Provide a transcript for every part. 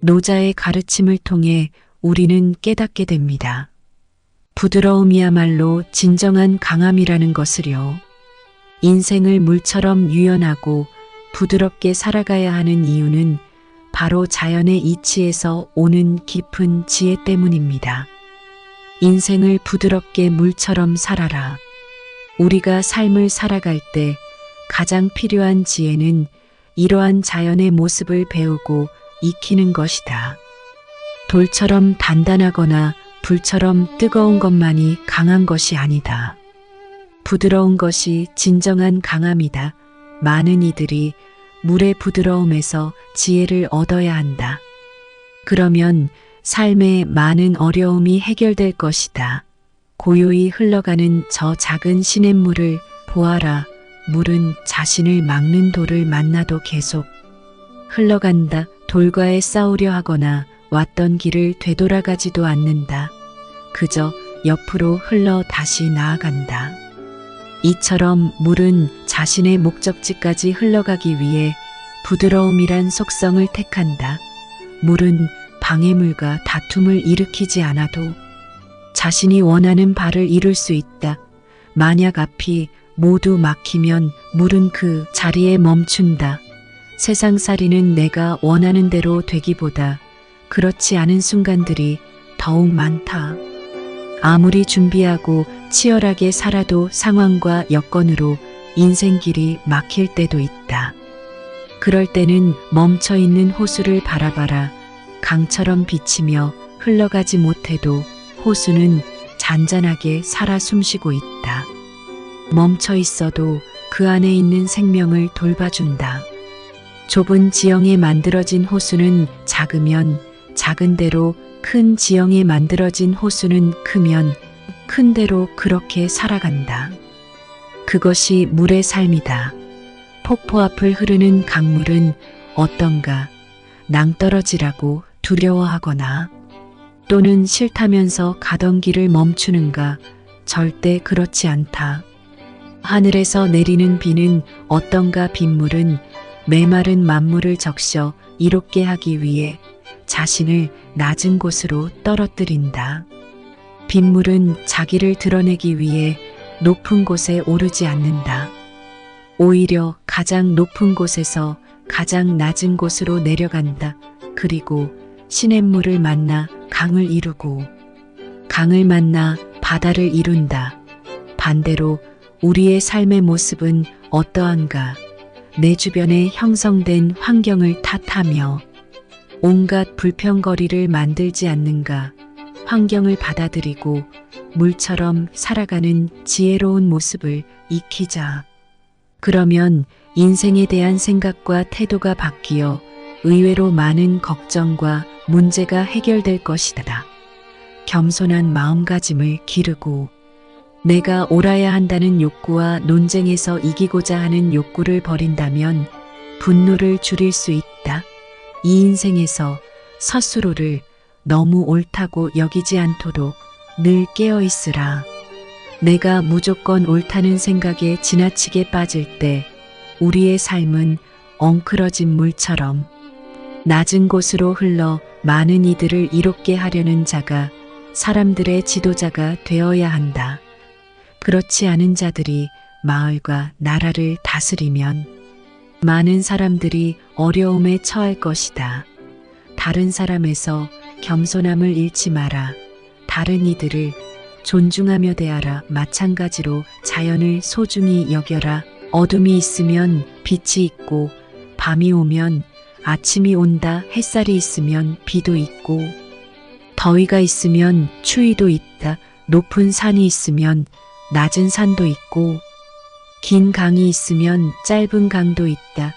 노자의 가르침을 통해 우리는 깨닫게 됩니다. 부드러움이야말로 진정한 강함이라는 것을요. 인생을 물처럼 유연하고 부드럽게 살아가야 하는 이유는 바로 자연의 이치에서 오는 깊은 지혜 때문입니다. 인생을 부드럽게 물처럼 살아라. 우리가 삶을 살아갈 때 가장 필요한 지혜는 이러한 자연의 모습을 배우고 익히는 것이다. 돌처럼 단단하거나 불처럼 뜨거운 것만이 강한 것이 아니다. 부드러운 것이 진정한 강함이다. 많은 이들이 물의 부드러움에서 지혜를 얻어야 한다. 그러면 삶의 많은 어려움이 해결될 것이다. 고요히 흘러가는 저 작은 시냇물을 보아라. 물은 자신을 막는 돌을 만나도 계속 흘러간다. 돌과의 싸우려 하거나 왔던 길을 되돌아가지도 않는다. 그저 옆으로 흘러 다시 나아간다. 이처럼 물은 자신의 목적지까지 흘러가기 위해 부드러움이란 속성을 택한다. 물은 방해물과 다툼을 일으키지 않아도 자신이 원하는 바를 이룰 수 있다. 만약 앞이 모두 막히면 물은 그 자리에 멈춘다. 세상살이는 내가 원하는 대로 되기보다 그렇지 않은 순간들이 더욱 많다. 아무리 준비하고 치열하게 살아도 상황과 여건으로 인생길이 막힐 때도 있다. 그럴 때는 멈춰있는 호수를 바라봐라. 강처럼 비치며 흘러가지 못해도 호수는 잔잔하게 살아 숨쉬고 있다. 멈춰 있어도 그 안에 있는 생명을 돌봐준다. 좁은 지형에 만들어진 호수는 작으면 작은 대로, 큰 지형에 만들어진 호수는 크면 큰 대로 그렇게 살아간다. 그것이 물의 삶이다. 폭포 앞을 흐르는 강물은 어떤가 낭떠러지라고 두려워하거나 또는 싫다면서 가던 길을 멈추는가? 절대 그렇지 않다. 하늘에서 내리는 비는 어떤가? 빗물은 메마른 만물을 적셔 이롭게 하기 위해 자신을 낮은 곳으로 떨어뜨린다. 빗물은 자기를 드러내기 위해 높은 곳에 오르지 않는다. 오히려 가장 높은 곳에서 가장 낮은 곳으로 내려간다. 그리고 시냇물을 만나 강을 이루고 강을 만나 바다를 이룬다. 반대로 우리의 삶의 모습은 어떠한가? 내 주변에 형성된 환경을 탓하며 온갖 불평거리를 만들지 않는가? 환경을 받아들이고 물처럼 살아가는 지혜로운 모습을 익히자. 그러면 인생에 대한 생각과 태도가 바뀌어 의외로 많은 걱정과 문제가 해결될 것이다. 겸손한 마음가짐을 기르고 내가 옳아야 한다는 욕구와 논쟁에서 이기고자 하는 욕구를 버린다면 분노를 줄일 수 있다. 이 인생에서 스스로를 너무 옳다고 여기지 않도록 늘 깨어 있으라. 내가 무조건 옳다는 생각에 지나치게 빠질 때 우리의 삶은 엉클어진 물처럼 낮은 곳으로 흘러 많은 이들을 이롭게 하려는 자가 사람들의 지도자가 되어야 한다. 그렇지 않은 자들이 마을과 나라를 다스리면 많은 사람들이 어려움에 처할 것이다. 다른 사람에서 겸손함을 잃지 마라. 다른 이들을 존중하며 대하라. 마찬가지로 자연을 소중히 여겨라. 어둠이 있으면 빛이 있고 밤이 오면 아침이 온다. 햇살이 있으면 비도 있고 더위가 있으면 추위도 있다. 높은 산이 있으면 낮은 산도 있고 긴 강이 있으면 짧은 강도 있다.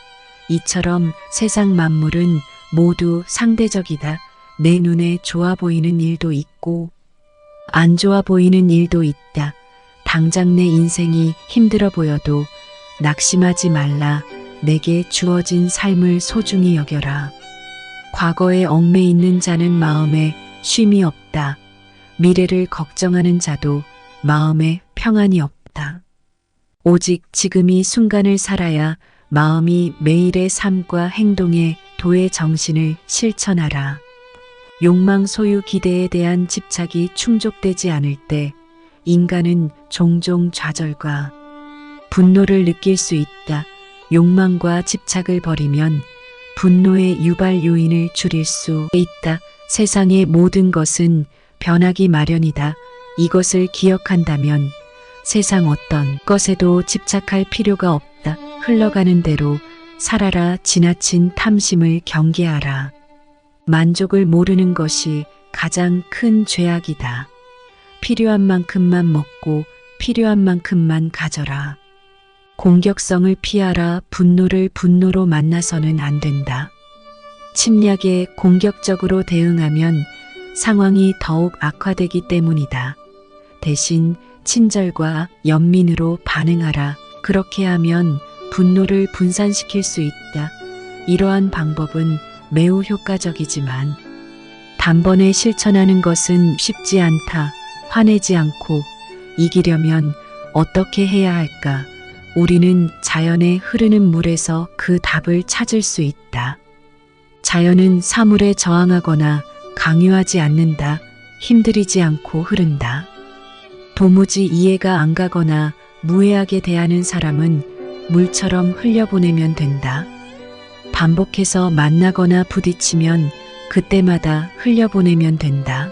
이처럼 세상 만물은 모두 상대적이다. 내 눈에 좋아 보이는 일도 있고 안 좋아 보이는 일도 있다. 당장 내 인생이 힘들어 보여도 낙심하지 말라. 내게 주어진 삶을 소중히 여겨라. 과거에 얽매 있는 자는 마음에 쉼이 없다. 미래를 걱정하는 자도 마음에 평안이 없다. 오직 지금 이 순간을 살아야 마음이 매일의 삶과 행동에 도의 정신을 실천하라. 욕망, 소유, 기대에 대한 집착이 충족되지 않을 때 인간은 종종 좌절과 분노를 느낄 수 있다. 욕망과 집착을 버리면 분노의 유발 요인을 줄일 수 있다. 세상의 모든 것은 변하기 마련이다. 이것을 기억한다면 세상 어떤 것에도 집착할 필요가 없다. 흘러가는 대로 살아라. 지나친 탐심을 경계하라. 만족을 모르는 것이 가장 큰 죄악이다. 필요한 만큼만 먹고 필요한 만큼만 가져라. 공격성을 피하라. 분노를 분노로 만나서는 안 된다. 침략에 공격적으로 대응하면 상황이 더욱 악화되기 때문이다. 대신 친절과 연민으로 반응하라. 그렇게 하면 분노를 분산시킬 수 있다. 이러한 방법은 매우 효과적이지만 단번에 실천하는 것은 쉽지 않다. 화내지 않고 이기려면 어떻게 해야 할까? 우리는 자연의 흐르는 물에서 그 답을 찾을 수 있다. 자연은 사물에 저항하거나 강요하지 않는다. 힘들이지 않고 흐른다. 도무지 이해가 안 가거나 무해하게 대하는 사람은 물처럼 흘려보내면 된다. 반복해서 만나거나 부딪히면 그때마다 흘려보내면 된다.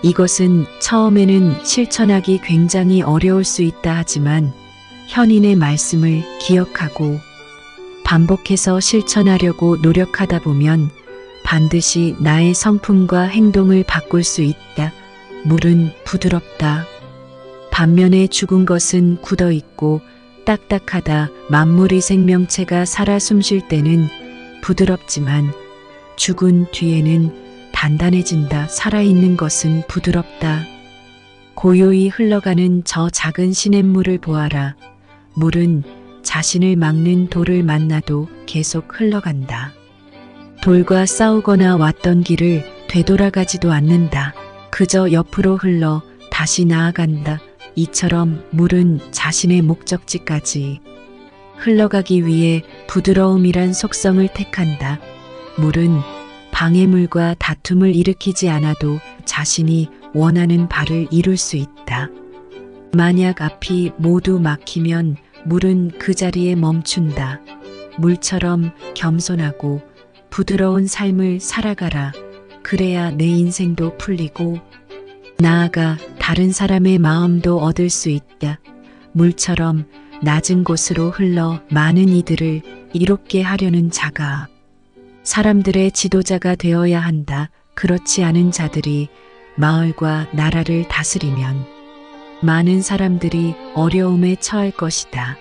이것은 처음에는 실천하기 굉장히 어려울 수 있다 하지만 현인의 말씀을 기억하고 반복해서 실천하려고 노력하다 보면 반드시 나의 성품과 행동을 바꿀 수 있다. 물은 부드럽다. 반면에 죽은 것은 굳어 있고 딱딱하다. 만물의 생명체가 살아 숨쉴 때는 부드럽지만 죽은 뒤에는 단단해진다. 살아있는 것은 부드럽다. 고요히 흘러가는 저 작은 시냇물을 보아라. 물은 자신을 막는 돌을 만나도 계속 흘러간다. 돌과 싸우거나 왔던 길을 되돌아가지도 않는다. 그저 옆으로 흘러 다시 나아간다. 이처럼 물은 자신의 목적지까지 흘러가기 위해 부드러움이란 속성을 택한다. 물은 방해물과 다툼을 일으키지 않아도 자신이 원하는 바를 이룰 수 있다. 만약 앞이 모두 막히면 물은 그 자리에 멈춘다. 물처럼 겸손하고 부드러운 삶을 살아가라. 그래야 내 인생도 풀리고 나아가 다른 사람의 마음도 얻을 수 있다. 물처럼 낮은 곳으로 흘러 많은 이들을 이롭게 하려는 자가 사람들의 지도자가 되어야 한다. 그렇지 않은 자들이 마을과 나라를 다스리면 많은 사람들이 어려움에 처할 것이다.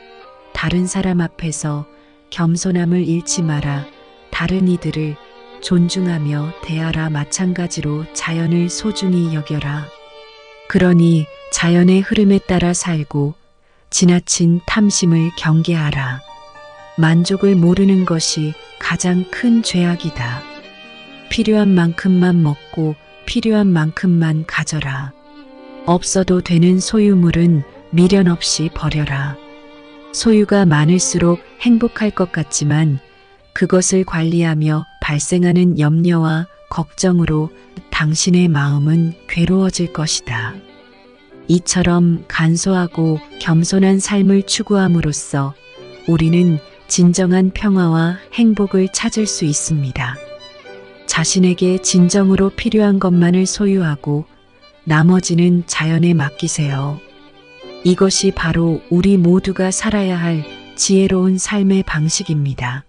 다른 사람 앞에서 겸손함을 잃지 마라. 다른 이들을 존중하며 대하라. 마찬가지로 자연을 소중히 여겨라. 그러니 자연의 흐름에 따라 살고 지나친 탐심을 경계하라. 만족을 모르는 것이 가장 큰 죄악이다. 필요한 만큼만 먹고 필요한 만큼만 가져라. 없어도 되는 소유물은 미련 없이 버려라. 소유가 많을수록 행복할 것 같지만 그것을 관리하며 발생하는 염려와 걱정으로 당신의 마음은 괴로워질 것이다. 이처럼 간소하고 겸손한 삶을 추구함으로써 우리는 진정한 평화와 행복을 찾을 수 있습니다. 자신에게 진정으로 필요한 것만을 소유하고 나머지는 자연에 맡기세요. 이것이 바로 우리 모두가 살아야 할 지혜로운 삶의 방식입니다.